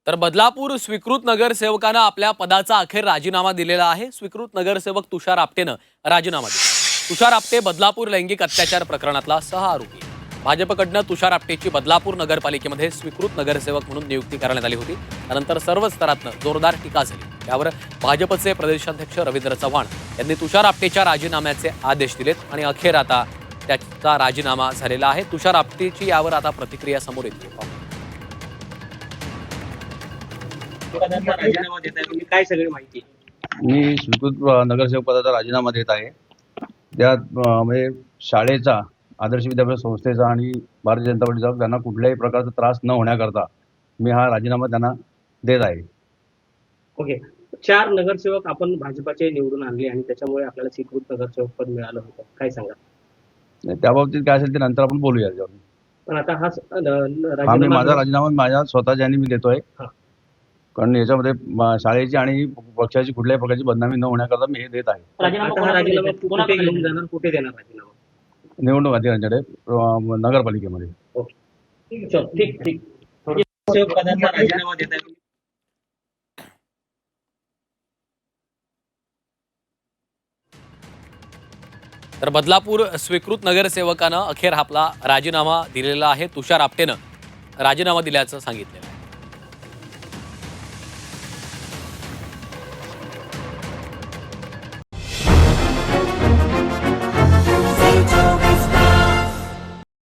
तर बदलापूर स्वीकृत नगरसेवकानं आपल्या पदाचा अखेर राजीनामा दिलेला आहे। स्वीकृत नगरसेवक तुषार आपटेनं राजीनामा दिला। तुषार आपटे बदलापूर लैंगिक अत्याचार प्रकरणातला सहआरोपी आहे। भाजपकडनं तुषार आपटेची बदलापूर नगरपालिकेमध्ये स्वीकृत नगरसेवक म्हणून नियुक्ती करण्यात आली होती। त्यानंतर सर्व स्तरातनं जोरदार टीका झाली। यावर भाजपचे प्रदेशाध्यक्ष रवींद्र चव्हाण यांनी तुषार आपटेच्या राजीनाम्याचे आदेश दिलेत आणि अखेर आता त्याचा राजीनामा झालेला आहे। तुषार आपटेची यावर आता प्रतिक्रिया समोर येते। राजीनामा देत आहे तुम्ही, काय सगळी माहिती? मी स्वीकृत नगरसेवक पदाचा राजीनामा देत आहे। त्यात म्हणजे शाळेचा, आदर्श विद्यापीठ संस्थेचा आणि भारतीय जनता पार्टीचा त्यांना कुठल्याही प्रकारचा त्रास न होण्याकरता मी हा राजीनामा त्यांना देत आहे। ओके, 4 नगरसेवक आपण भाजपाचे निवडून आणले आणि त्याच्यामुळे आपल्याला स्वीकृत नगरसेवक पद मिळालं होतं, काय सांगा? त्या बाबतीत काय असेल ते नंतर आपण बोलूया त्याच्यावर। पण आता हा माझा राजीनामा माझ्या स्वतःच्या मी देतोय, कारण याच्यामध्ये शाळेची आणि पक्षाची कुठल्याही प्रकारची बदनामी न होण्याकरता मी हे देत आहे। राजीनामा कुठे घेऊन जाणार, कुठे देणार राजीनामा? निवडणूक अधिकाऱ्यांकडे नगरपालिकेमध्ये। ओके, ठीक ठीक। नगरसेवक पदाचा राजीनामा देत आहे। तर बदलापूर स्वीकृत नगरसेवकानं अखेर आपला राजीनामा दिलेला आहे। तुषार आपटेनं राजीनामा दिल्याचं सांगितलेलं आहे।